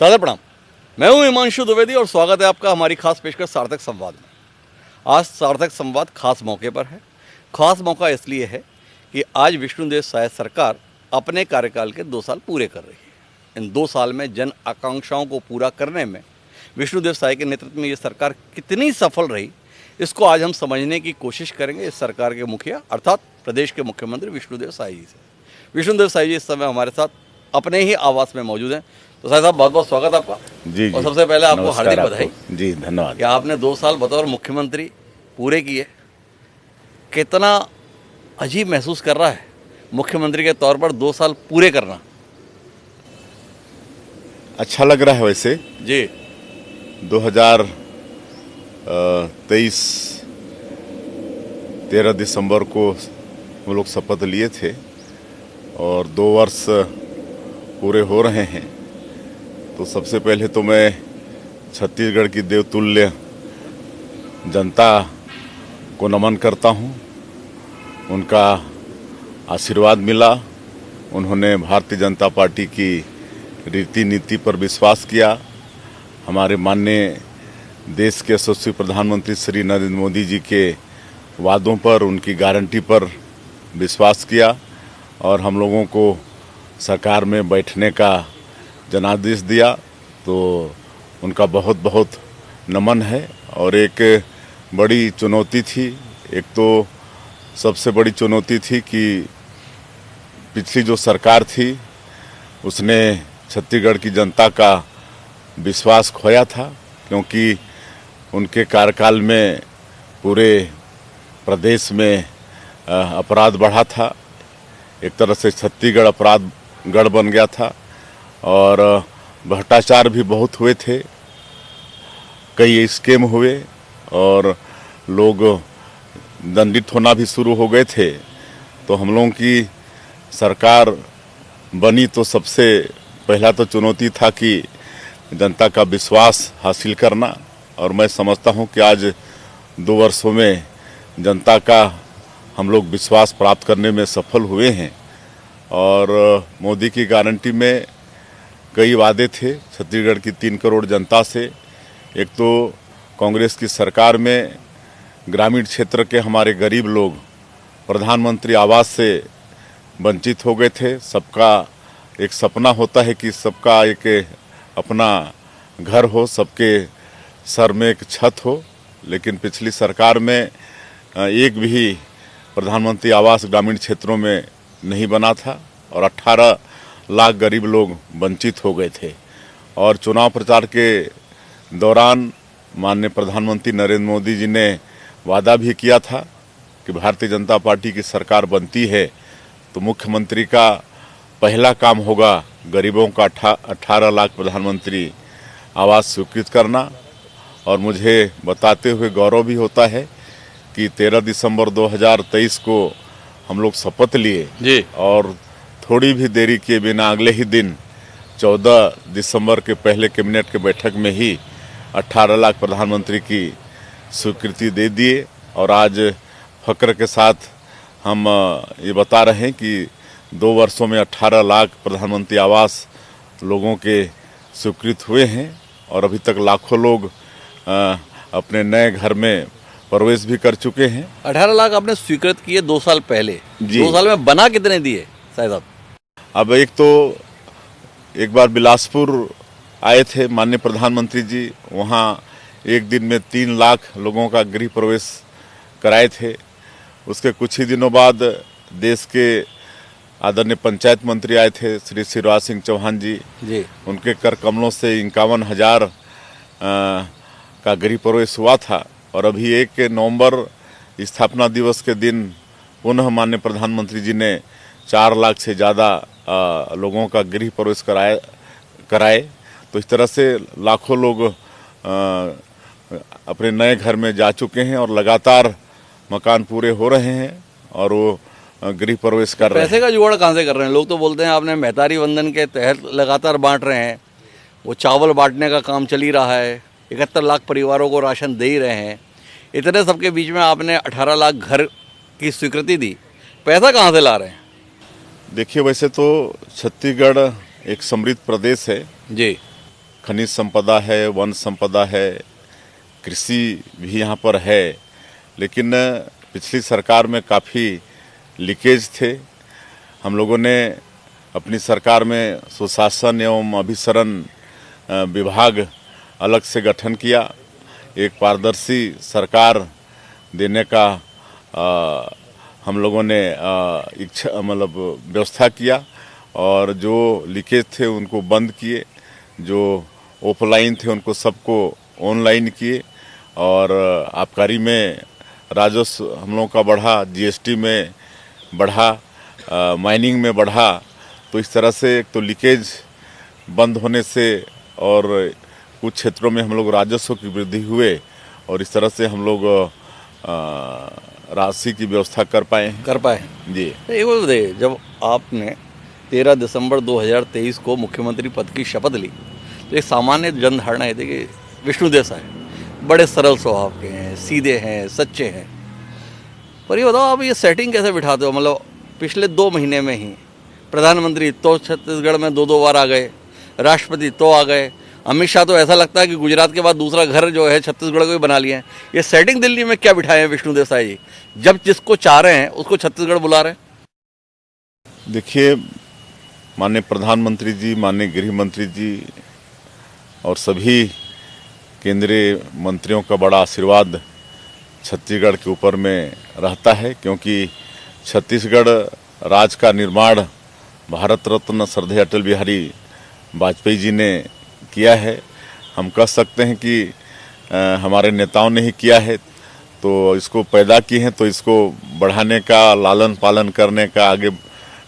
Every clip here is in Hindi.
सादर प्रणाम। मैं हूं हिमांशु द्विवेदी और स्वागत है आपका हमारी खास पेशकश सार्थक संवाद में। आज सार्थक संवाद खास मौके पर है। खास मौका इसलिए है कि आज विष्णुदेव साय सरकार अपने कार्यकाल के 2 साल पूरे कर रही है। इन 2 साल में जन आकांक्षाओं को पूरा करने में विष्णुदेव साय के नेतृत्व में ये सरकार कितनी सफल रही, इसको आज हम समझने की कोशिश करेंगे इस सरकार के मुखिया अर्थात प्रदेश के मुख्यमंत्री विष्णुदेव साय जी से। विष्णुदेव साय जी इस समय हमारे साथ अपने ही आवास में मौजूद हैं। तो साहब बहुत बहुत स्वागत आपका। जी और सबसे पहले आपको हार्दिक आपको बधाई। जी धन्यवाद। कि आपने 2 साल बतौर मुख्यमंत्री पूरे किए। कितना अजीब महसूस कर रहा है मुख्यमंत्री के तौर पर 2 साल पूरे करना? अच्छा लग रहा है वैसे जी। 2023 13 दिसंबर को हम लोग शपथ लिए थे और 2 वर्ष पूरे हो रहे हैं। तो सबसे पहले तो मैं छत्तीसगढ़ की देवतुल्य जनता को नमन करता हूं। उनका आशीर्वाद मिला, उन्होंने भारतीय जनता पार्टी की रीति नीति पर विश्वास किया, हमारे माननीय देश के यशस्वी प्रधानमंत्री श्री नरेंद्र मोदी जी के वादों पर, उनकी गारंटी पर विश्वास किया और हम लोगों को सरकार में बैठने का जनादेश दिया। तो उनका बहुत बहुत नमन है। और एक बड़ी चुनौती थी, एक तो सबसे बड़ी चुनौती थी कि पिछली जो सरकार थी उसने छत्तीसगढ़ की जनता का विश्वास खोया था, क्योंकि उनके कार्यकाल में पूरे प्रदेश में अपराध बढ़ा था। एक तरह से छत्तीसगढ़ अपराध गढ़ बन गया था और भ्रष्टाचार भी बहुत हुए थे, कई स्कैम हुए और लोग दंडित होना भी शुरू हो गए थे। तो हम लोगों की सरकार बनी तो सबसे पहला तो चुनौती था कि जनता का विश्वास हासिल करना। और मैं समझता हूं कि आज 2 वर्षों में जनता का हम लोग विश्वास प्राप्त करने में सफल हुए हैं। और मोदी की गारंटी में कई वादे थे छत्तीसगढ़ की 3 करोड़ जनता से। एक तो कांग्रेस की सरकार में ग्रामीण क्षेत्र के हमारे गरीब लोग प्रधानमंत्री आवास से वंचित हो गए थे। सबका एक सपना होता है कि सबका एक अपना घर हो, सबके सर में एक छत हो, लेकिन पिछली सरकार में एक भी प्रधानमंत्री आवास ग्रामीण क्षेत्रों में नहीं बना था और 18 लाख गरीब लोग वंचित हो गए थे। और चुनाव प्रचार के दौरान माननीय प्रधानमंत्री नरेंद्र मोदी जी ने वादा भी किया था कि भारतीय जनता पार्टी की सरकार बनती है तो मुख्यमंत्री का पहला काम होगा गरीबों का 18 लाख प्रधानमंत्री आवास स्वीकृत करना। और मुझे बताते हुए गौरव भी होता है कि 13 दिसंबर 2023 को हम लोग शपथ लिए जी। और थोड़ी भी देरी किए बिना अगले ही दिन 14 दिसंबर के पहले कैबिनेट के बैठक में ही 18 लाख प्रधानमंत्री की स्वीकृति दे दिए। और आज फक्र के साथ हम ये बता रहे हैं कि 2 वर्षों में 18 लाख प्रधानमंत्री आवास लोगों के स्वीकृत हुए हैं और अभी तक लाखों लोग अपने नए घर में प्रवेश भी कर चुके हैं। 18 लाख आपने स्वीकृत किए 2 साल पहले। 2 साल में बना कितने दिए साहब? अब एक बार बिलासपुर आए थे माननीय प्रधानमंत्री जी, वहाँ एक दिन में 3 लाख लोगों का गृह प्रवेश कराए थे। उसके कुछ ही दिनों बाद देश के आदरणीय पंचायत मंत्री आए थे श्री शिवराज सिंह चौहान जी। उनके कर कमलों से 51,000 का गृह प्रवेश हुआ था। और अभी 1 नवंबर स्थापना दिवस के दिन पुनः माननीय प्रधानमंत्री जी ने 4 लाख से ज़्यादा लोगों का गृह प्रवेश कराए। तो इस तरह से लाखों लोग अपने नए घर में जा चुके हैं और लगातार मकान पूरे हो रहे हैं और वो गृह प्रवेश कर रहे हैं। पैसे का जुगाड़ कहाँ से कर रहे हैं? लोग तो बोलते हैं आपने महतारी वंदन के तहत लगातार बांट रहे हैं, वो चावल बांटने का काम चल ही रहा है, 71 लाख परिवारों को राशन दे ही रहे हैं। इतने सबके बीच में आपने 18 लाख घर की स्वीकृति दी, पैसा कहाँ से ला रहे हैं? देखिए, वैसे तो छत्तीसगढ़ एक समृद्ध प्रदेश है जी, खनिज संपदा है, वन संपदा है, कृषि भी यहाँ पर है। लेकिन पिछली सरकार में काफ़ी लीकेज थे। हम लोगों ने अपनी सरकार में सुशासन एवं अभिसरण विभाग अलग से गठन किया। एक पारदर्शी सरकार देने का हम लोगों ने इच्छा मतलब व्यवस्था किया और जो लीकेज थे उनको बंद किए, जो ऑफलाइन थे उनको सबको ऑनलाइन किए और आबकारी में राजस्व हम लोगों का बढ़ा, जीएसटी में बढ़ा, माइनिंग में बढ़ा। तो इस तरह से एक तो लीकेज बंद होने से और कुछ क्षेत्रों में हम लोग राजस्व की वृद्धि हुए और इस तरह से हम लोग राशि की व्यवस्था कर पाए जी। एक बात बताइए, जब आपने 13 दिसंबर 2023 को मुख्यमंत्री पद की शपथ ली तो एक सामान्य जनधारणा है कि विष्णु देसाई बड़े सरल स्वभाव के हैं, सीधे हैं, सच्चे हैं। पर ये बताओ आप ये सेटिंग कैसे बिठाते हो? मतलब पिछले 2 महीने में ही प्रधानमंत्री तो छत्तीसगढ़ में 2 बार आ गए, राष्ट्रपति तो आ गए, अमित शाह तो ऐसा लगता है कि गुजरात के बाद दूसरा घर जो है छत्तीसगढ़ को ही बना लिया है। ये सेटिंग दिल्ली में क्या बिठाए हैं विष्णु देसाई जी, जब जिसको चाह रहे हैं उसको छत्तीसगढ़ बुला रहे हैं? देखिए, माननीय प्रधानमंत्री जी, माननीय गृह मंत्री जी और सभी केंद्रीय मंत्रियों का बड़ा आशीर्वाद छत्तीसगढ़ के ऊपर में रहता है, क्योंकि छत्तीसगढ़ राज्य का निर्माण भारत रत्न श्रद्धेय अटल बिहारी वाजपेयी जी ने किया है। हम कह सकते हैं कि हमारे नेताओं ने ही किया है, तो इसको पैदा किए हैं, तो इसको बढ़ाने का, लालन पालन करने का, आगे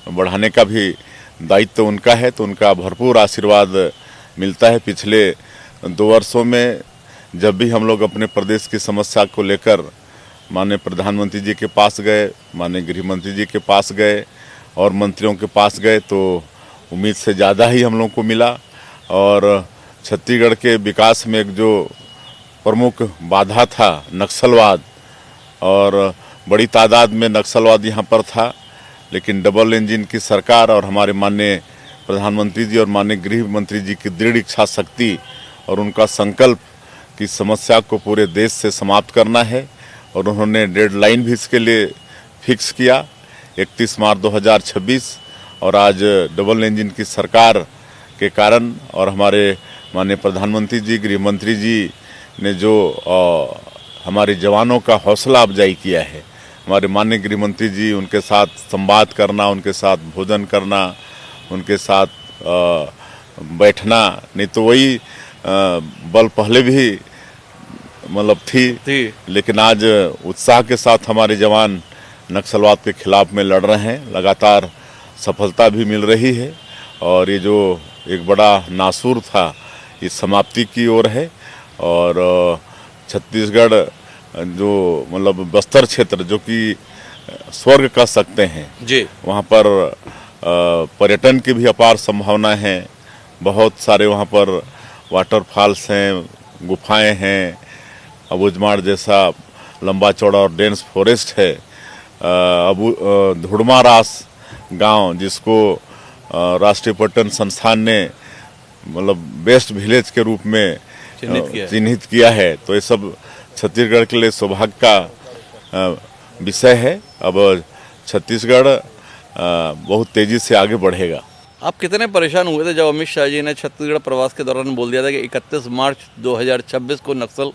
बढ़ाने का भी दायित्व उनका है। तो उनका भरपूर आशीर्वाद मिलता है। पिछले 2 वर्षों में जब भी हम लोग अपने प्रदेश की समस्या को लेकर माननीय प्रधानमंत्री जी के पास गए, माननीय गृह मंत्री जी के पास गए और मंत्रियों के पास गए, तो उम्मीद से ज़्यादा ही हम लोग को मिला। और छत्तीसगढ़ के विकास में एक जो प्रमुख बाधा था नक्सलवाद, और बड़ी तादाद में नक्सलवाद यहाँ पर था, लेकिन डबल इंजन की सरकार और हमारे माननीय प्रधानमंत्री जी और माननीय गृह मंत्री जी की दृढ़ इच्छा शक्ति और उनका संकल्प कि समस्या को पूरे देश से समाप्त करना है, और उन्होंने डेडलाइन भी इसके लिए फिक्स किया 31 मार्च 2026। और आज डबल इंजन की सरकार के कारण और हमारे माननीय प्रधानमंत्री जी, गृह मंत्री जी ने जो हमारे जवानों का हौसला अफजाई किया है, हमारे माननीय गृह मंत्री जी, उनके साथ संवाद करना, उनके साथ भोजन करना, उनके साथ बैठना, नहीं तो वही बल पहले भी मतलब थी, लेकिन आज उत्साह के साथ हमारे जवान नक्सलवाद के खिलाफ में लड़ रहे हैं। लगातार सफलता भी मिल रही है और ये जो एक बड़ा नासूर था ये समाप्ति की ओर है। और छत्तीसगढ़ जो मतलब बस्तर क्षेत्र जो कि स्वर्ग कह सकते हैं जी, वहाँ पर पर्यटन की भी अपार संभावना है। बहुत सारे वहाँ पर वाटरफॉल्स हैं, गुफाएं हैं, अबूझमाड़ जैसा लंबा चौड़ा और डेंस फॉरेस्ट है। धुड़मारास गांव जिसको राष्ट्रीय पर्यटन संस्थान ने मतलब बेस्ट विलेज के रूप में चिन्हित किया है। तो ये सब छत्तीसगढ़ के लिए सौभाग्य का विषय है। अब छत्तीसगढ़ बहुत तेजी से आगे बढ़ेगा। आप कितने परेशान हुए थे जब अमित शाह जी ने छत्तीसगढ़ प्रवास के दौरान बोल दिया था कि 31 मार्च 2026 को नक्सल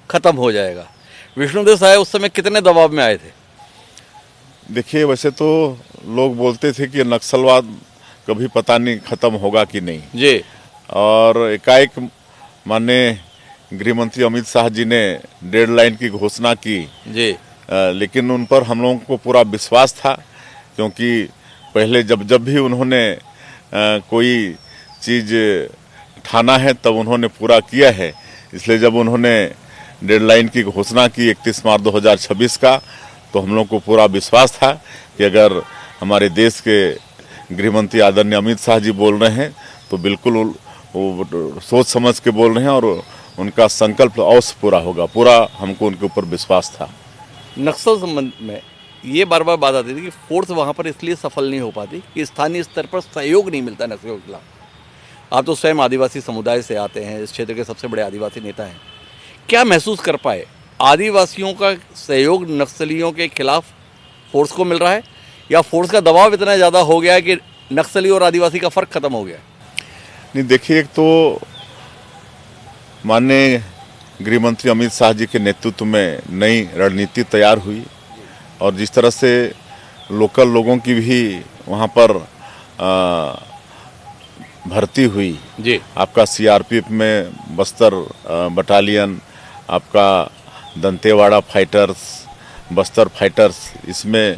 खत्म हो जाएगा? विष्णु देसाई उस समय कितने दबाव में आए थे? देखिए, वैसे तो लोग बोलते थे कि नक्सलवाद कभी पता नहीं खत्म होगा कि नहीं जी, और एकाएक माननीय गृह मंत्री अमित शाह जी ने डेडलाइन की घोषणा की जी, लेकिन उन पर हम लोगों को पूरा विश्वास था, क्योंकि पहले जब भी उन्होंने कोई चीज़ ठाना है तब उन्होंने पूरा किया है। इसलिए जब उन्होंने डेडलाइन की घोषणा की 31 मार्च 2026 का, तो हम लोग को पूरा विश्वास था कि अगर हमारे देश के गृह मंत्री आदरणीय अमित शाह जी बोल रहे हैं तो बिल्कुल वो सोच समझ के बोल रहे हैं और उनका संकल्प अवश्य पूरा होगा। पूरा हमको उनके ऊपर विश्वास था। नक्सल संबंध में ये बार बार बात आती थी कि फोर्स वहाँ पर इसलिए सफल नहीं हो पाती कि स्थानीय स्तर पर सहयोग नहीं मिलता नक्सलियों के खिलाफ। आप तो स्वयं आदिवासी समुदाय से आते हैं, इस क्षेत्र के सबसे बड़े आदिवासी नेता हैं। क्या महसूस कर पाए, आदिवासियों का सहयोग नक्सलियों के खिलाफ फोर्स को मिल रहा है, या फोर्स का दबाव इतना ज़्यादा हो गया है कि नक्सली और आदिवासी का फ़र्क ख़त्म हो गया है? नहीं, देखिए, एक तो माननीय गृह मंत्री अमित शाह जी के नेतृत्व में नई रणनीति तैयार हुई और जिस तरह से लोकल लोगों की भी वहाँ पर भर्ती हुई, जी, आपका सीआरपीएफ में बस्तर बटालियन, आपका दंतेवाड़ा फाइटर्स, बस्तर फाइटर्स, इसमें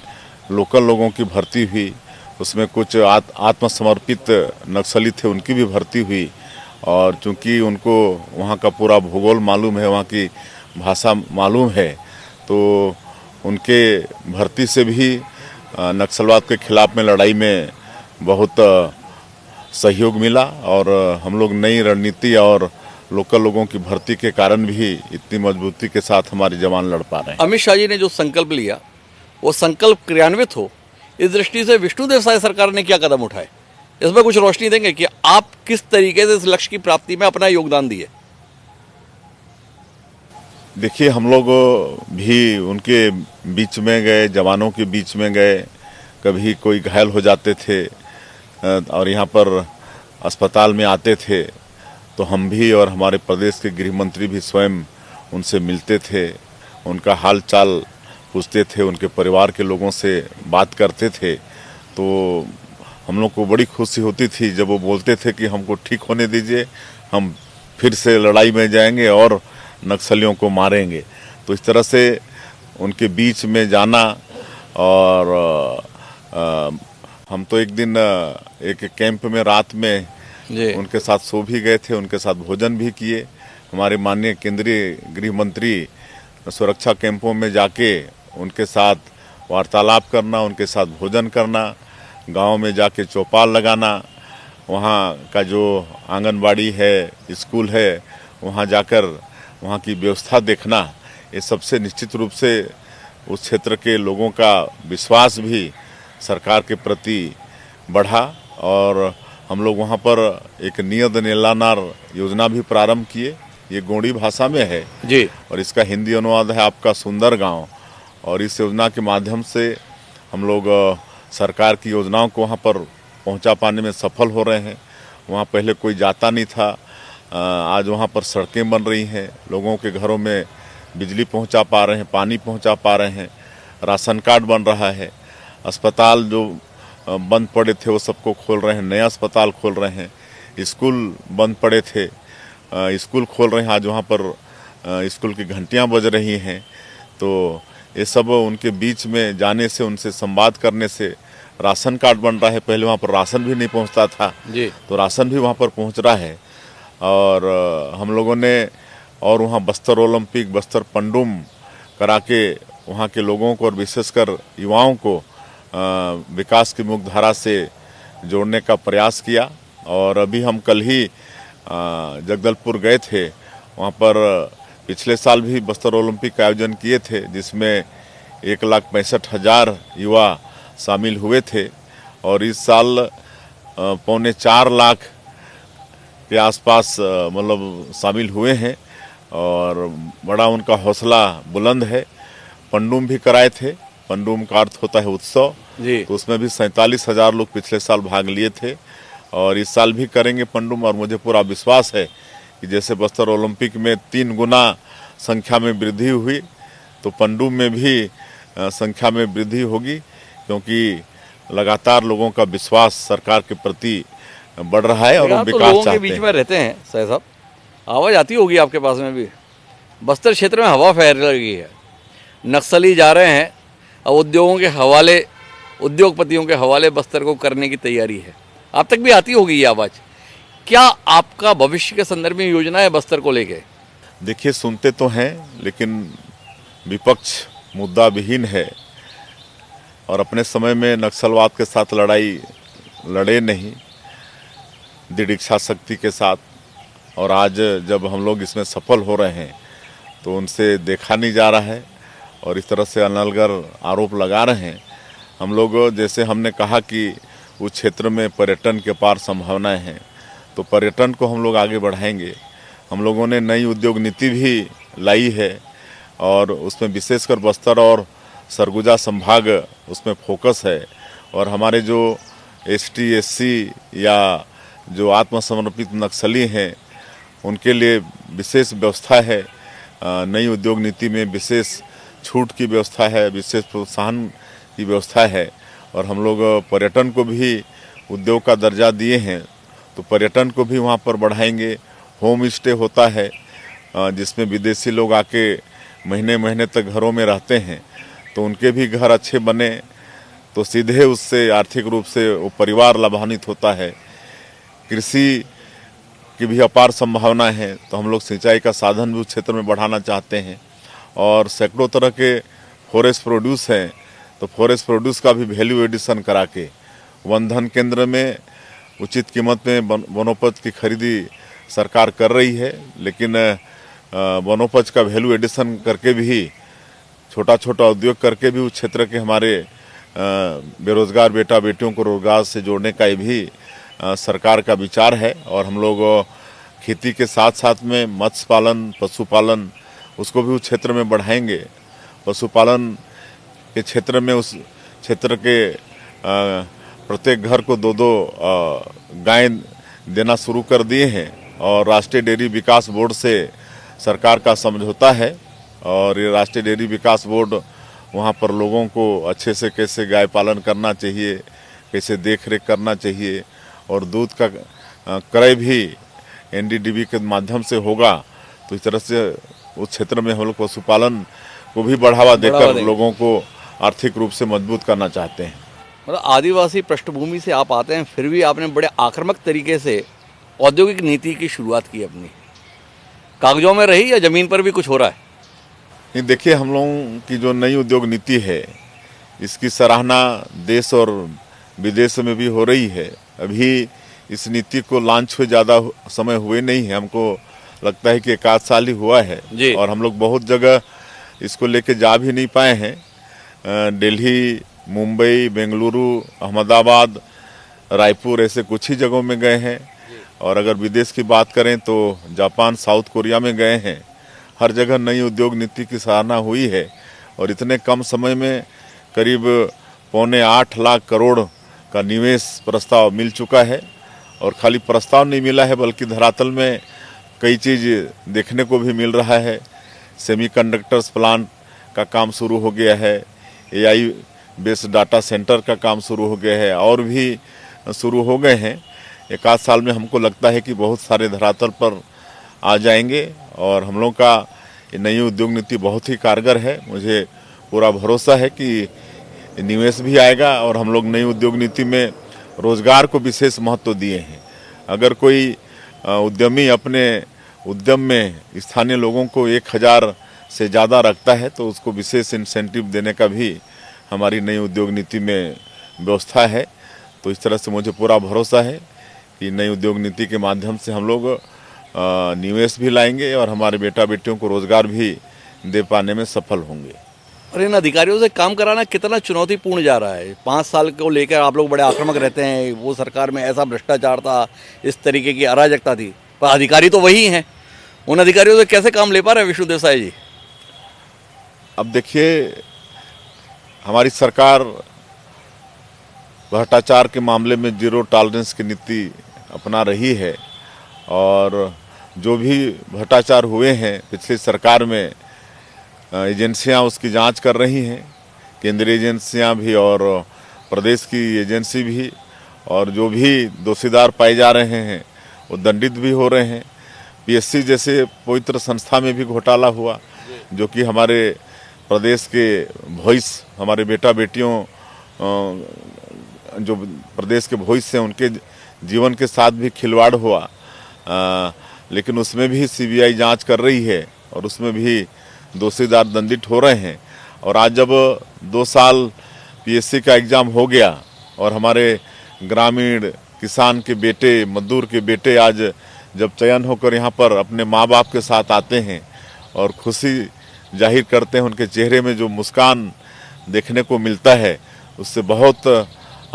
लोकल लोगों की भर्ती हुई। उसमें कुछ आत्मसमर्पित नक्सली थे, उनकी भी भर्ती हुई। और चूंकि उनको वहाँ का पूरा भूगोल मालूम है, वहाँ की भाषा मालूम है, तो उनके भर्ती से भी नक्सलवाद के खिलाफ में लड़ाई में बहुत सहयोग मिला। और हम लोग नई रणनीति और लोकल लोगों की भर्ती के कारण भी इतनी मजबूती के साथ हमारे जवान लड़ पा रहे हैं। अमित शाह जी ने जो संकल्प लिया वो संकल्प क्रियान्वित हो, इस दृष्टि से विष्णुदेव साय सरकार ने क्या कदम उठाए, इसमें कुछ रोशनी देंगे कि आप किस तरीके से इस लक्ष्य की प्राप्ति में अपना योगदान दिए? देखिए, हम लोग भी उनके बीच में गए, जवानों के बीच में गए, कभी कोई घायल हो जाते थे और यहाँ पर अस्पताल में आते थे, तो हम भी और हमारे प्रदेश के गृह मंत्री भी स्वयं उनसे मिलते थे, उनका हाल चाल पूछते थे, उनके परिवार के लोगों से बात करते थे। तो हम लोग को बड़ी खुशी होती थी जब वो बोलते थे कि हमको ठीक होने दीजिए, हम फिर से लड़ाई में जाएंगे और नक्सलियों को मारेंगे। तो इस तरह से उनके बीच में जाना। और हम तो एक दिन एक कैंप में रात में उनके साथ सो भी गए थे, उनके साथ भोजन भी किए। हमारे माननीय केंद्रीय गृह मंत्री सुरक्षा कैंपों में जाके उनके साथ वार्तालाप करना, उनके साथ भोजन करना, गांव में जाके चौपाल लगाना, वहाँ का जो आंगनबाड़ी है, स्कूल है, वहाँ जाकर वहाँ की व्यवस्था देखना, ये सबसे निश्चित रूप से उस क्षेत्र के लोगों का विश्वास भी सरकार के प्रति बढ़ा। और हम लोग वहाँ पर एक नियत नीलानार योजना भी प्रारंभ किए। ये गोंडी भाषा में है जी, और इसका हिंदी अनुवाद है आपका सुंदर गांव। और इस योजना के माध्यम से हम लोग सरकार की योजनाओं को वहाँ पर पहुँचा पाने में सफल हो रहे हैं। वहाँ पहले कोई जाता नहीं था, आज वहाँ पर सड़कें बन रही हैं, लोगों के घरों में बिजली पहुँचा पा रहे हैं, पानी पहुँचा पा रहे हैं, राशन कार्ड बन रहा है, अस्पताल जो बंद पड़े थे वो सबको खोल रहे हैं, नया अस्पताल खोल रहे हैं, स्कूल बंद पड़े थे स्कूल खोल रहे हैं, आज वहाँ पर स्कूल की घंटियाँ बज रही हैं। तो ये सब उनके बीच में जाने से, उनसे संवाद करने से राशन कार्ड बन रहा है। पहले वहाँ पर राशन भी नहीं पहुँचता था जी, तो राशन भी वहाँ पर पहुँच रहा है। और हम लोगों ने और वहाँ बस्तर ओलंपिक, बस्तर पंडुम करा के वहाँ के लोगों को और विशेषकर युवाओं को विकास की मुख्यधारा से जोड़ने का प्रयास किया। और अभी हम कल ही जगदलपुर गए थे, वहाँ पर पिछले साल भी बस्तर ओलंपिक का आयोजन किए थे, जिसमें 1,65,000 युवा शामिल हुए थे। और इस साल 3.25 लाख के आसपास मतलब शामिल हुए हैं और बड़ा उनका हौसला बुलंद है। पंडुम भी कराए थे, पंडुम का अर्थ होता है उत्सव, तो उसमें भी 47,000 लोग पिछले साल भाग लिए थे और इस साल भी करेंगे पंडुम। और मुझे पूरा विश्वास है कि जैसे बस्तर ओलंपिक में 3 गुना संख्या में वृद्धि हुई, तो पंडुम में भी संख्या में वृद्धि होगी, क्योंकि लगातार लोगों का विश्वास सरकार के प्रति बढ़ रहा है और वो विकास लोगों चाहते के बीच हैं। में रहते हैं साहब साहब, आवाज़ आती होगी आपके पास में भी। बस्तर क्षेत्र में हवा फैल रही है, नक्सली जा रहे हैं, अब उद्योगों के हवाले, उद्योगपतियों के हवाले बस्तर को करने की तैयारी है। आप तक भी आती होगी ये आवाज़। क्या आपका भविष्य के संदर्भ में योजना है बस्तर को लेके? देखिए, सुनते तो हैं लेकिन विपक्ष मुद्दा विहीन है और अपने समय में नक्सलवाद के साथ लड़ाई लड़े नहीं, दृढ़ इच्छा शक्ति के साथ। और आज जब हम लोग इसमें सफल हो रहे हैं तो उनसे देखा नहीं जा रहा है और इस तरह से अनलगर आरोप लगा रहे हैं। हम लोग, जैसे हमने कहा कि उस क्षेत्र में पर्यटन के पार संभावनाएं हैं, तो पर्यटन को हम लोग आगे बढ़ाएंगे। हम लोगों ने नई उद्योग नीति भी लाई है और उसमें विशेषकर बस्तर और सरगुजा संभाग उसमें फोकस है। और हमारे जो एसटी एससी या जो आत्मसमर्पित नक्सली हैं उनके लिए विशेष व्यवस्था है। नई उद्योग नीति में विशेष छूट की व्यवस्था है, विशेष प्रोत्साहन की व्यवस्था है। और हम लोग पर्यटन को भी उद्योग का दर्जा दिए हैं, तो पर्यटन को भी वहाँ पर बढ़ाएंगे। होम स्टे होता है जिसमें विदेशी लोग आके महीने महीने तक घरों में रहते हैं, तो उनके भी घर अच्छे बने तो सीधे उससे आर्थिक रूप से वो परिवार लाभान्वित होता है। कृषि की भी अपार संभावना है, तो हम लोग सिंचाई का साधन भी उस क्षेत्र में बढ़ाना चाहते हैं। और सैकड़ों तरह के फॉरेस्ट प्रोड्यूस हैं, तो फॉरेस्ट प्रोड्यूस का भी वैल्यू एडिशन करा के वन धन केंद्र में उचित कीमत में वनोपज की खरीदी सरकार कर रही है। लेकिन वनोपज का वैल्यू एडिशन करके भी छोटा छोटा उद्योग करके भी उस क्षेत्र के हमारे बेरोजगार बेटा बेटियों को रोजगार से जोड़ने का ये भी सरकार का विचार है। और हम लोग खेती के साथ साथ में मत्स्य पालन, पशुपालन उसको भी उस क्षेत्र में बढ़ाएंगे। पशुपालन के क्षेत्र में उस क्षेत्र के प्रत्येक घर को दो गाय देना शुरू कर दिए हैं। और राष्ट्रीय डेयरी विकास बोर्ड से सरकार का समझौता है और ये राष्ट्रीय डेयरी विकास बोर्ड वहाँ पर लोगों को अच्छे से कैसे गाय पालन करना चाहिए, कैसे देख रेख करना चाहिए और दूध का क्रय भी एनडीडीबी के माध्यम से होगा। तो इस तरह से उस क्षेत्र में हम लोग पशुपालन को भी बढ़ावा देकर लोगों को आर्थिक रूप से मजबूत करना चाहते हैं। मतलब आदिवासी पृष्ठभूमि से आप आते हैं, फिर भी आपने बड़े आक्रामक तरीके से औद्योगिक नीति की शुरुआत की अपनी। कागजों में रही या ज़मीन पर भी कुछ हो रहा है? नहीं, देखिए, हम लोगों की जो नई उद्योग नीति है इसकी सराहना देश और विदेश में भी हो रही है। अभी इस नीति को लॉन्च हुए ज़्यादा समय हुए नहीं है, हमको लगता है कि 1 साल ही हुआ है। और हम लोग बहुत जगह इसको लेके जा भी नहीं पाए हैं। दिल्ली, मुंबई, बेंगलुरु, अहमदाबाद, रायपुर ऐसे कुछ ही जगहों में गए हैं। और अगर विदेश की बात करें तो जापान, साउथ कोरिया में गए हैं। हर जगह नई उद्योग नीति की सराहना हुई है और इतने कम समय में करीब 7.25 लाख करोड़ का निवेश प्रस्ताव मिल चुका है। और खाली प्रस्ताव नहीं मिला है बल्कि धरातल में कई चीज़ देखने को भी मिल रहा है। सेमीकंडक्टर्स प्लांट का काम शुरू हो गया है, एआई बेस्ड डाटा सेंटर का काम शुरू हो गया है और भी शुरू हो गए हैं। 1 साल में हमको लगता है कि बहुत सारे धरातल पर आ जाएंगे और हम लोग का नई उद्योग नीति बहुत ही कारगर है। मुझे पूरा भरोसा है कि निवेश भी आएगा और हम लोग नई उद्योग नीति में रोजगार को विशेष महत्व दिए हैं। अगर कोई उद्यमी अपने उद्यम में स्थानीय लोगों को 1000 से ज़्यादा रखता है तो उसको विशेष इंसेंटिव देने का भी हमारी नई उद्योग नीति में व्यवस्था है। तो इस तरह से मुझे पूरा भरोसा है कि नई उद्योग नीति के माध्यम से हम लोग निवेश भी लाएंगे और हमारे बेटा बेटियों को रोजगार भी दे पाने में सफल होंगे। और इन अधिकारियों से काम कराना कितना चुनौतीपूर्ण जा रहा है? 5 साल को लेकर आप लोग बड़े आक्रामक रहते हैं, वो सरकार में ऐसा भ्रष्टाचार था, इस तरीके की अराजकता थी, पर अधिकारी तो वही हैं। उन अधिकारियों से कैसे काम ले पा रहे हैं विष्णु देसाई जी? अब देखिए, हमारी सरकार भ्रष्टाचार के मामले में 0 टॉलरेंस की नीति अपना रही है और जो भी भ्रष्टाचार हुए हैं पिछली सरकार में एजेंसियां उसकी जांच कर रही हैं, केंद्रीय एजेंसियां भी और प्रदेश की एजेंसी भी। और जो भी दोषीदार पाए जा रहे हैं वो दंडित भी हो रहे हैं। पीएससी जैसे पवित्र संस्था में भी घोटाला हुआ, जो कि हमारे प्रदेश के भविष्य, हमारे बेटा बेटियों जो प्रदेश के भविष्य हैं उनके जीवन के साथ भी खिलवाड़ हुआ। लेकिन उसमें भी सीबीआई जांच कर रही है और उसमें भी दोषीदार दंडित हो रहे हैं। और आज जब 2 साल पीएससी का एग्ज़ाम हो गया और हमारे ग्रामीण किसान के बेटे, मजदूर के बेटे आज जब चयन होकर यहाँ पर अपने माँ बाप के साथ आते हैं और खुशी जाहिर करते हैं, उनके चेहरे में जो मुस्कान देखने को मिलता है उससे बहुत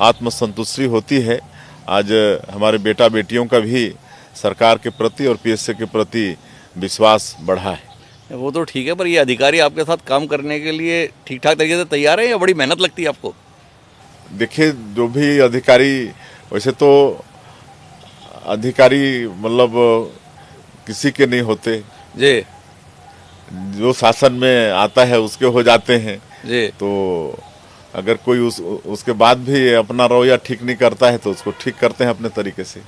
आत्मसंतुष्टि होती है। आज हमारे बेटा बेटियों का भी सरकार के प्रति और पीएसए के प्रति विश्वास बढ़ा है। वो तो ठीक है, पर ये अधिकारी आपके साथ काम करने के लिए ठीक ठाक तरीके से तैयार है या बड़ी मेहनत लगती है आपको? देखिए, जो भी अधिकारी, वैसे तो अधिकारी मतलब किसी के नहीं होते, जी जो शासन में आता है उसके हो जाते हैं। जी। तो अगर कोई उसके बाद भी अपना रवैया ठीक नहीं करता है तो उसको ठीक करते हैं अपने तरीके से।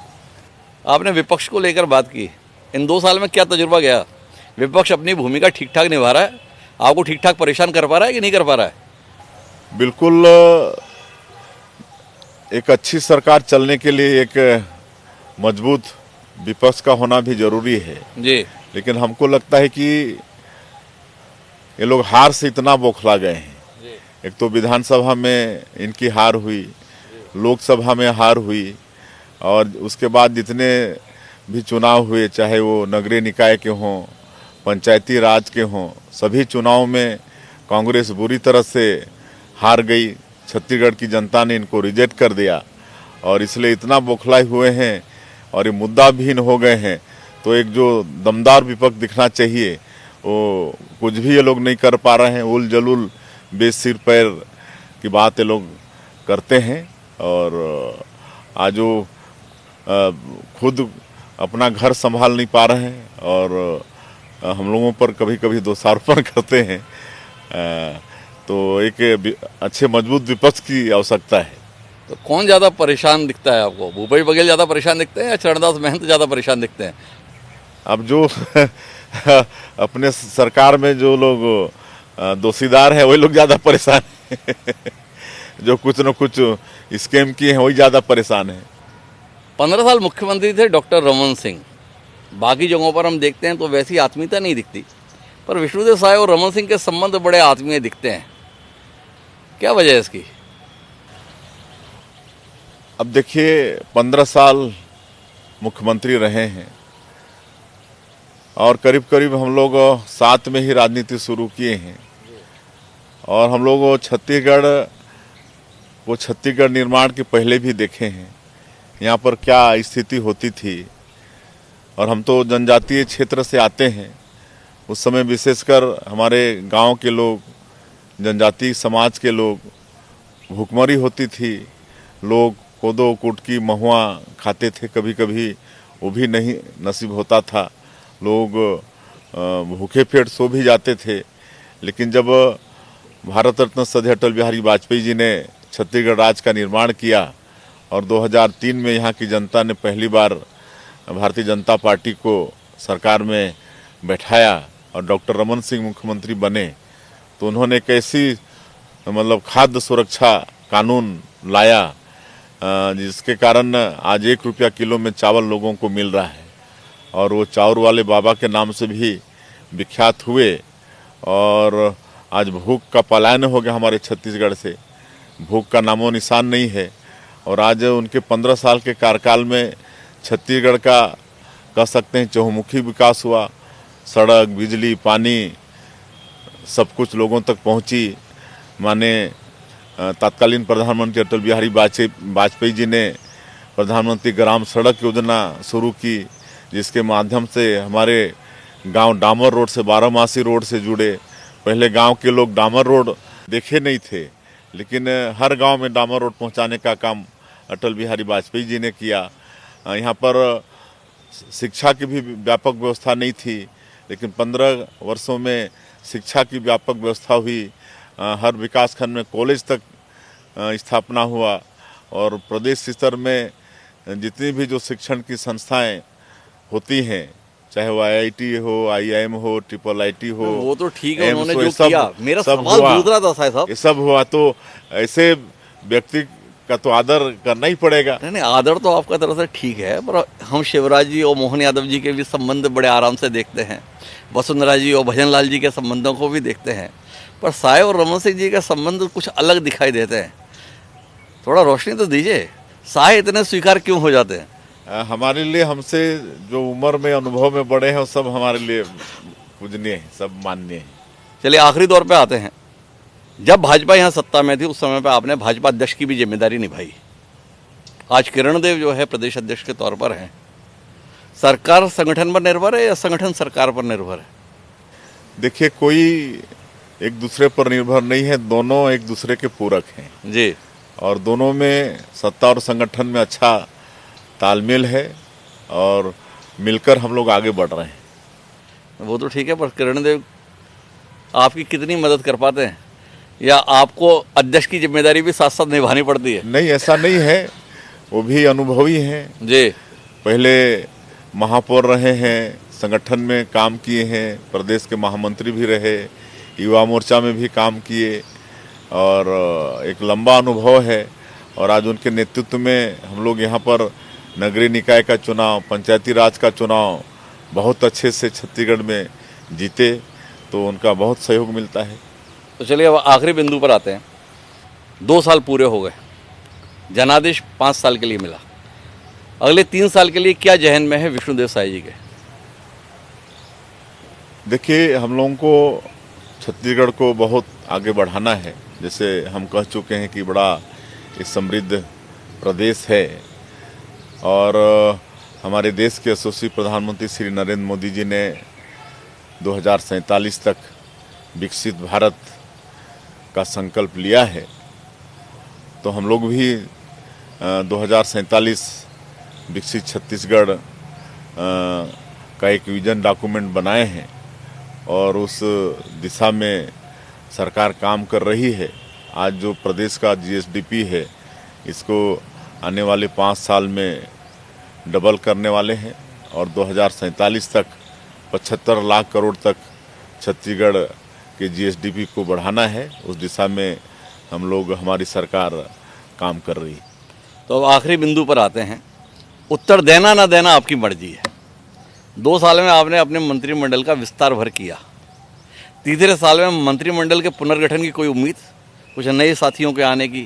आपने विपक्ष को लेकर बात की, इन 2 साल में क्या तजुर्बा गया? विपक्ष अपनी भूमिका ठीक ठाक निभा रहा है? आपको ठीक ठाक परेशान कर पा रहा है कि नहीं कर पा रहा है? बिल्कुल, एक अच्छी सरकार चलने के लिए एक मजबूत विपक्ष का होना भी जरूरी है जी लेकिन हमको लगता है कि ये लोग हार से इतना बौखला गए हैं। एक तो विधानसभा में इनकी हार हुई, लोकसभा में हार हुई, और उसके बाद जितने भी चुनाव हुए, चाहे वो नगरीय निकाय के हों, पंचायती राज के हों, सभी चुनाव में कांग्रेस बुरी तरह से हार गई। छत्तीसगढ़ की जनता ने इनको रिजेक्ट कर दिया और इसलिए इतना बौखलाए हुए हैं और ये मुद्दा विहीन हो गए हैं। तो एक जो दमदार विपक्ष दिखना चाहिए वो कुछ भी ये लोग नहीं कर पा रहे हैं। उल जलूल बेसिर पैर की बात ये लोग करते हैं और आज वो खुद अपना घर संभाल नहीं पा रहे हैं और हम लोगों पर कभी कभी दोषारोपण करते हैं। तो एक अच्छे मजबूत विपक्ष की आवश्यकता है। तो कौन ज़्यादा परेशान दिखता है आपको? भूपेश बघेल ज़्यादा परेशान दिखते हैं या चरणदास महंत ज़्यादा परेशान दिखते हैं? अब जो अपने सरकार में जो लोग दोषीदार हैं वही लोग ज़्यादा परेशान हैं। जो कुछ न कुछ स्कैम किए हैं वही ज़्यादा परेशान हैं। 15 साल मुख्यमंत्री थे डॉक्टर रमन सिंह। बाकी जगहों पर हम देखते हैं तो वैसी आत्मीयता नहीं दिखती, पर विष्णुदेव साय और रमन सिंह के संबंध बड़े आत्मीय दिखते हैं। क्या वजह है इसकी? अब देखिए, 15 साल मुख्यमंत्री रहे हैं और करीब करीब हम लोग साथ में ही राजनीति शुरू किए हैं और हम लोग छत्तीसगढ़ निर्माण के पहले भी देखे हैं यहाँ पर क्या स्थिति होती थी। और हम तो जनजातीय क्षेत्र से आते हैं। उस समय विशेषकर हमारे गांव के लोग, जनजातीय समाज के लोग, भूखमरी होती थी। लोग कोदो कुटकी महुआ खाते थे, कभी कभी वो भी नहीं नसीब होता था। लोग भूखे पेट सो भी जाते थे। लेकिन जब भारत रत्न सदैव अटल बिहारी वाजपेयी जी ने छत्तीसगढ़ राज्य का निर्माण किया और 2003 में यहाँ की जनता ने पहली बार भारतीय जनता पार्टी को सरकार में बैठाया और डॉक्टर रमन सिंह मुख्यमंत्री बने, तो उन्होंने एक ऐसी मतलब खाद्य सुरक्षा कानून लाया जिसके कारण आज 1 रुपया किलो में चावल लोगों को मिल रहा है और वो चाउर वाले बाबा के नाम से भी विख्यात हुए। और आज भूख का पलायन हो गया हमारे छत्तीसगढ़ से, भूख का नामो निशान नहीं है। और आज उनके 15 साल के कार्यकाल में छत्तीसगढ़ का कह सकते हैं चहुमुखी विकास हुआ। सड़क, बिजली, पानी सब कुछ लोगों तक पहुंची। माने तत्कालीन प्रधानमंत्री अटल बिहारी वाजपेयी जी ने प्रधानमंत्री ग्राम सड़क योजना शुरू की, जिसके माध्यम से हमारे गांव डामर रोड से, बारामासी रोड से जुड़े। पहले गांव के लोग डामर रोड देखे नहीं थे, लेकिन हर गांव में डामर रोड पहुंचाने का काम अटल बिहारी वाजपेयी जी ने किया। यहाँ पर शिक्षा की भी व्यापक व्यवस्था नहीं थी, लेकिन 15 वर्षों में शिक्षा की व्यापक व्यवस्था हुई। हर विकासखंड में कॉलेज तक स्थापना हुआ और प्रदेश स्तर में जितनी भी जो शिक्षण की संस्थाएं होती हैं, चाहे वो IIT हो, IIM हो, IIIT हो, वो तो ठीक है, एम्स उन्होंने हो, जो किया। मेरा सवाल दूसरा था साहब। ये सब हुआ तो ऐसे व्यक्ति का तो आदर करना ही पड़ेगा। नहीं, आदर तो आपका तरफ से ठीक है, पर हम शिवराज जी और मोहन यादव जी के भी संबंध बड़े आराम से देखते हैं, वसुंधरा जी और भजन लाल जी के संबंधों को भी देखते हैं, पर साय और रमन सिंह जी का संबंध कुछ अलग दिखाई देते हैं। थोड़ा रोशनी तो दीजिए, साय इतने स्वीकार क्यों हो जाते हैं? हमारे लिए, हमसे जो उम्र में अनुभव में बड़े हैं वो सब हमारे लिए पूजनीय हैं, सब माननीय हैं। चलिए आखिरी दौर पे आते हैं। जब भाजपा यहाँ सत्ता में थी उस समय पे आपने भाजपा अध्यक्ष की भी जिम्मेदारी निभाई। आज किरण देव जो है प्रदेश अध्यक्ष के तौर पर हैं। सरकार संगठन पर निर्भर है या संगठन सरकार पर निर्भर है? देखिए, कोई एक दूसरे पर निर्भर नहीं है, दोनों एक दूसरे के पूरक हैं जी। और दोनों में सत्ता और संगठन में अच्छा तालमेल है और मिलकर हम लोग आगे बढ़ रहे हैं। वो तो ठीक है, पर किरण देव आपकी कितनी मदद कर पाते हैं, या आपको अध्यक्ष की जिम्मेदारी भी साथ साथ निभानी पड़ती है? नहीं, ऐसा नहीं है, वो भी अनुभवी हैं। जी। पहले महापौर रहे हैं, संगठन में काम किए हैं, प्रदेश के महामंत्री भी रहे, युवा मोर्चा में भी काम किए और एक लंबा अनुभव है। और आज उनके नेतृत्व में हम लोग यहाँ पर नगरीय निकाय का चुनाव, पंचायती राज का चुनाव बहुत अच्छे से छत्तीसगढ़ में जीते, तो उनका बहुत सहयोग मिलता है। तो चलिए अब आखिरी बिंदु पर आते हैं। 2 साल पूरे हो गए, जनादेश 5 साल के लिए मिला, अगले 3 साल के लिए क्या जहन में है विष्णुदेव साय जी के? देखिए, हम लोगों को छत्तीसगढ़ को बहुत आगे बढ़ाना है। जैसे हम कह चुके हैं कि बड़ा एक समृद्ध प्रदेश है और हमारे देश के यशस्वी प्रधानमंत्री श्री नरेंद्र मोदी जी ने 2047 तक विकसित भारत का संकल्प लिया है। तो हम लोग भी 2047 विकसित छत्तीसगढ़ का एक विजन डॉक्यूमेंट बनाए हैं और उस दिशा में सरकार काम कर रही है। आज जो प्रदेश का जीएसडीपी है, इसको आने वाले 5 साल में डबल करने वाले हैं और 2047 तक 75 लाख करोड़ तक छत्तीसगढ़ के जीएसडीपी को बढ़ाना है। उस दिशा में हम लोग, हमारी सरकार काम कर रही है। तो अब आखिरी बिंदु पर आते हैं। उत्तर देना ना देना आपकी मर्जी है। 2 साल में आपने अपने मंत्रिमंडल का विस्तार भर किया, तीसरे साल में मंत्रिमंडल के पुनर्गठन की कोई उम्मीद, कुछ नए साथियों के आने की,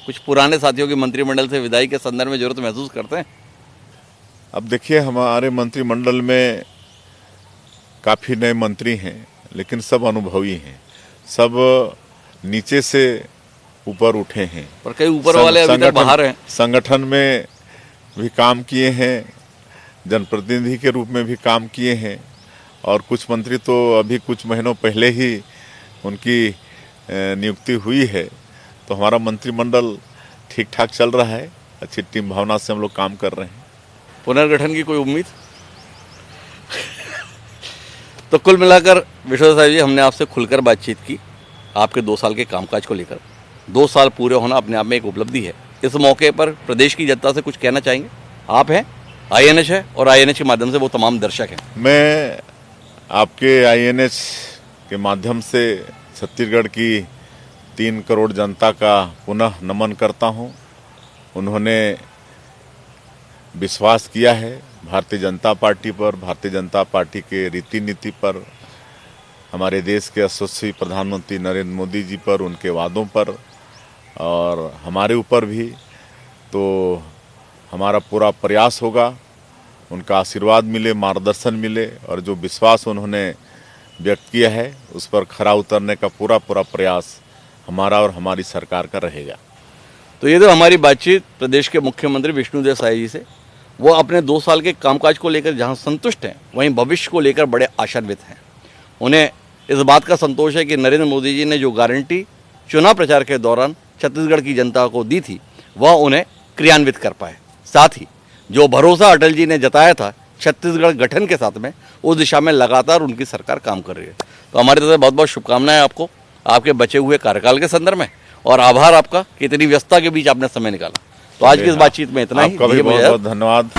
कुछ पुराने साथियों की मंत्रिमंडल से विदाई के संदर्भ में जरूरत महसूस करते हैं? अब देखिए, हमारे मंत्रिमंडल में काफ़ी नए मंत्री हैं, लेकिन सब अनुभवी हैं, सब नीचे से ऊपर उठे हैं। पर कई ऊपर वाले अभी तक बाहर हैं। संगठन में भी काम किए हैं, जनप्रतिनिधि के रूप में भी काम किए हैं और कुछ मंत्री तो अभी कुछ महीनों पहले ही उनकी नियुक्ति हुई है। तो हमारा मंत्रिमंडल ठीक ठाक चल रहा है, अच्छी टीम भावना से हम लोग काम कर रहे हैं। पुनर्गठन की कोई उम्मीद? तो कुल मिलाकर विश्वदेव साय जी, हमने आपसे खुलकर बातचीत की आपके 2 साल के कामकाज को लेकर। 2 साल पूरे होना अपने आप में एक उपलब्धि है। इस मौके पर प्रदेश की जनता से कुछ कहना चाहेंगे? आप हैं, आईएनएच है और आईएनएच के माध्यम से वो तमाम दर्शक हैं। मैं आपके आईएनएच के माध्यम से छत्तीसगढ़ की 3 करोड़ जनता का पुनः नमन करता हूं। उन्होंने विश्वास किया है भारतीय जनता पार्टी पर, भारतीय जनता पार्टी के रीति नीति पर, हमारे देश के यशस्वी प्रधानमंत्री नरेंद्र मोदी जी पर, उनके वादों पर और हमारे ऊपर भी। तो हमारा पूरा प्रयास होगा उनका आशीर्वाद मिले, मार्गदर्शन मिले और जो विश्वास उन्होंने व्यक्त किया है उस पर खरा उतरने का पूरा प्रयास हमारा और हमारी सरकार का रहेगा। तो ये तो हमारी बातचीत प्रदेश के मुख्यमंत्री विष्णुदेव साय जी से। वो अपने 2 साल के कामकाज को लेकर जहां संतुष्ट हैं, वहीं भविष्य को लेकर बड़े आशान्वित हैं। उन्हें इस बात का संतोष है कि नरेंद्र मोदी जी ने जो गारंटी चुनाव प्रचार के दौरान छत्तीसगढ़ की जनता को दी थी, वह उन्हें क्रियान्वित कर पाए। साथ ही जो भरोसा अटल जी ने जताया था छत्तीसगढ़ गठन के साथ में, उस दिशा में लगातार उनकी सरकार काम कर रही है। तो हमारी तरफ से बहुत बहुत शुभकामनाएं आपको, आपके बचे हुए कार्यकाल के संदर्भ में, और आभार आपका कि इतनी व्यस्तता के बीच आपने समय निकाला। तो आज की इस बातचीत में इतना ही। आपका भी बहुत बहुत धन्यवाद।